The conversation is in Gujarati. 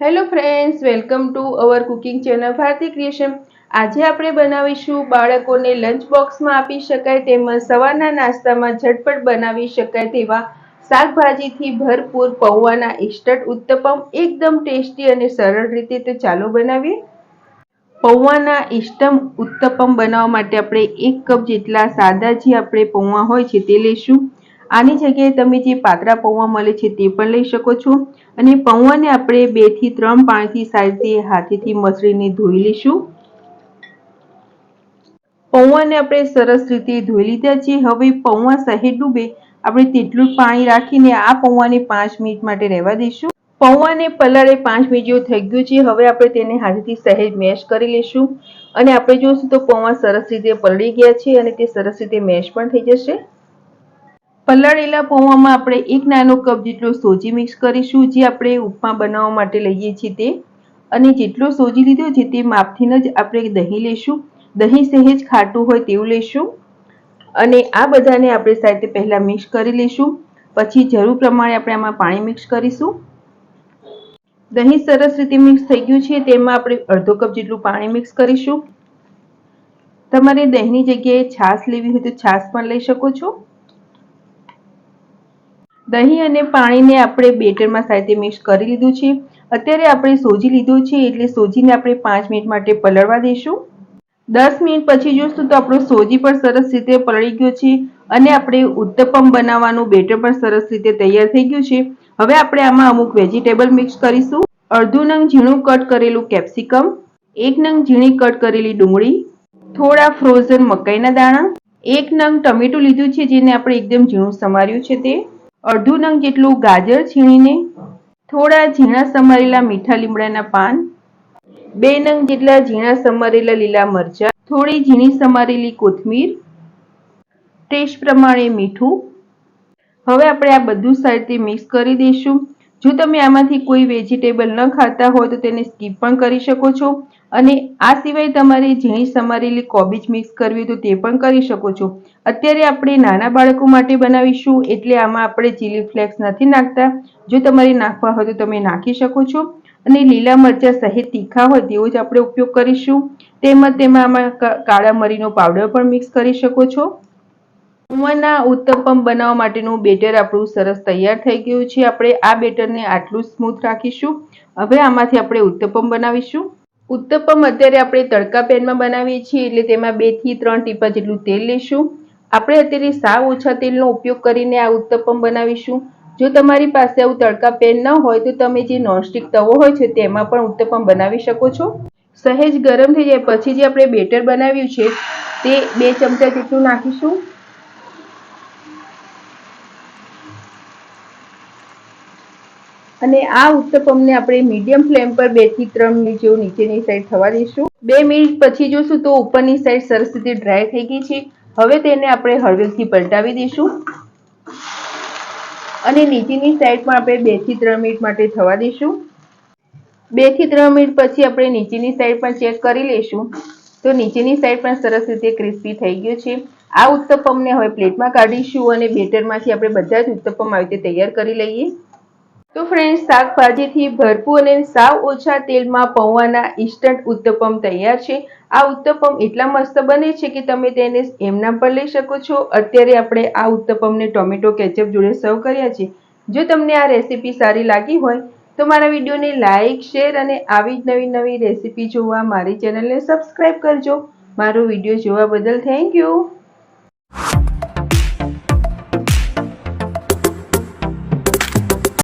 Hello friends, welcome to our cooking channel Bharti creation. આજે આપણે બનાવીશું બાળકોને લંચ બોક્સમાં આપી શકાય તેમજ સવારના નાસ્તામાં ઝટપટ બનાવી શકાય તેવા શાકભાજીથી ભરપૂર પૌવાના ઇન્સ્ટન્ટ ઉત્તપમ. એકદમ ટેસ્ટી અને સરળ રીતે. તો ચાલો બનાવીએ. પૌવાના ઇન્સ્ટન્ટ ઉત્તપમ બનાવવા માટે આપણે 1 કપ જેટલા સાદા જે આપણે પૌવા હોય છે તે લઈશું. આની જગ્યાએ તમે જે પાતળા પૌવા મળે છે તે પણ લઈ શકો છો. અને પૌવાને આપણે 2 થી 3 પાણીથી સારી રીતે હાથેથી મસળીને ધોઈ લઈશું. પૌવાને આપણે સરસ રીતે ધોઈ લીધા છે. હવે પૌવા સહેજ ડૂબે આપણે તેટલું પાણી રાખીને આ પૌવાને 5 મિનિટ માટે રહેવા દઈશું. પૌવાને પલાળે 5 મિનિટ જેવું થઈ ગયું છે. હવે આપણે તેને હાથેથી સહેજ મેશ કરી લઈશું. અને આપણે જોઈશું તો પૌવા સરસ રીતે પલળી ગયા છે અને તે સરસ રીતે મેશ પણ થઈ જશે. પલાળેલા પૌવામાં આપણે 1 નાનો કપ જેટલો સોજી મિક્સ કરીશું, જે આપણે ઉપમા બનાવવા માટે લઈએ છીએ તે. અને જેટલો સોજી લીધો છે તે માપથી જ આપણે દહીં લઈશું. દહીં સહેજ ખાટું હોય તેવું લઈશું. અને આ બધાને આપણે સારી રીતે પહેલા મિક્સ કરી લઈશું. પછી જરૂર પ્રમાણે આપણે આમાં પાણી મિક્સ કરીશું. દહીં સરસ રીતે મિક્સ થઈ ગયું છે. તેમાં આપણે અડધો કપ જેટલું પાણી મિક્સ કરીશું. તમારે દહીંની જગ્યાએ છાશ લેવી હોય તો છાશ પણ લઈ શકો છો. દહીં અને પાણીને આપણે બેટરમાં સારી રીતે મિક્સ કરી લીધું છે. અત્યારે આપણે સોજી લીધું છે એટલે સોજીને આપણે 5 મિનિટ માટે પલળવા દઈશું. 10 મિનિટ પછી જોઈશું તો આપણો સોજી પણ સરસ રીતે પલળી ગયો છે. અને આપણે ઉત્તપમ બનાવવાનું બેટર પણ સરસ રીતે તૈયાર થઈ ગયું છે. હવે આપણે આમાં અમુક વેજીટેબલ મિક્સ કરીશું. અડધું નંગ ઝીણું કટ કરેલું કેપ્સિકમ, 1 નંગ ઝીણી કટ કરેલી ડુંગળી, થોડા ફ્રોઝન મકાઈના દાણા, 1 નંગ ટમેટું લીધું છે જેને આપણે એકદમ ઝીણું સમાર્યું છે તે, અડધું નંગ જેટલું ગાજર છીણીને, થોડા ઝીણા સમારેલા મીઠા લીમડાના પાન, 2 નંગ જેટલા ઝીણા સમારેલા લીલા મરચાં, થોડી ઝીણી સમારેલી કોથમીર, ટેસ્ટ પ્રમાણે મીઠું. હવે આપણે આ બધું સારી રીતે મિક્સ કરી દઈશું. જો તમે આમાંથી કોઈ વેજીટેબલ ન ખાતા હોય તો તેને સ્કીપ પણ કરી શકો છો. અને આ સિવાય તમારે ઝીણી સમારેલી કોબીજ મિક્સ કરવી હોય તો તે પણ કરી શકો છો. અત્યારે આપણે નાના બાળકો માટે બનાવીશું એટલે આમાં આપણે ચીલી ફ્લેક્સ નથી નાખતા. જો તમારે નાખવા હોય તો તમે નાખી શકો છો. અને લીલા મરચાં સહેજ તીખા હોય તેવો જ આપણે ઉપયોગ કરીશું. તેમજ તેમાં કાળા મરીનો પાવડર પણ મિક્સ કરી શકો છો. પૌવાના ઉત્તપમ બનાવવા માટેનું બેટર આપણું સરસ તૈયાર થઈ ગયું છે. આપણે આ બેટરને આટલું સ્મૂથ રાખીશું. હવે આમાંથી આપણે ઉત્તપમ બનાવીશું. ઉત્તપમ અત્યારે આપણે તડકા પેનમાં બનાવીએ છીએ એટલે તેમાં 2 થી 3 ટીપા જેટલું તેલ લઈશું. આપણે અત્યારે સાવ ઓછા તેલનો ઉપયોગ કરીને આ ઉત્તપમ બનાવીશું. જો તમારી પાસે આવું તડકા પેન ન હોય તો તમે જે નોનસ્ટિક તવો હોય છે તેમાં પણ ઉત્તપમ બનાવી શકો છો. સહેજ ગરમ થઈ જાય પછી જે આપણે બેટર બનાવ્યું છે તે 2 ચમચા જેટલું નાખીશું. અને આ ઉત્તપમને આપણે મીડિયમ ફ્લેમ પર 2 થી 3 મિનિટ જેવું નીચેની સાઈડ થવા દઈશું. 2 મિનિટ પછી જોશું તો ઉપરની સાઈડ સરસ રીતે ડ્રાય થઈ ગઈ છે. હવે તેને આપણે હળવેથી પલટાવી દઈશું. અને નીચેની સાઈડ પણ આપણે 2 થી 3 મિનિટ માટે થવા દઈશું. 2 થી 3 મિનિટ પછી આપણે નીચેની સાઈડ પણ ચેક કરી લઈશું. તો નીચેની સાઈડ પણ સરસ રીતે ક્રિસ્પી થઈ ગયું છે. આ ઉત્તપમને હવે પ્લેટમાં કાઢીશું અને બેટરમાંથી આપણે બધા જ ઉત્તપમ આવી રીતે તૈયાર કરી લઈએ. તો ફ્રેન્ડ્સ, શાકભાજીથી ભરપૂર અને સાવ ઓછા તેલમાં પૌવાના ઇન્સ્ટન્ટ ઉત્તપમ તૈયાર છે. આ ઉત્તપમ એટલા મસ્ત બને છે કે તમે તેને એમના પર લઈ શકો છો. અત્યારે આપણે આ ઉત્તપમને ટોમેટો કેચઅપ જોડે સર્વ કર્યા છે. જો તમને આ રેસીપી સારી લાગી હોય તો મારા વિડીયોને લાઇક, શેર અને આવી જ નવી નવી રેસીપી જોવા મારી ચેનલને સબસ્ક્રાઈબ કરજો. મારો વિડીયો જોવા બદલ થેન્ક યુ.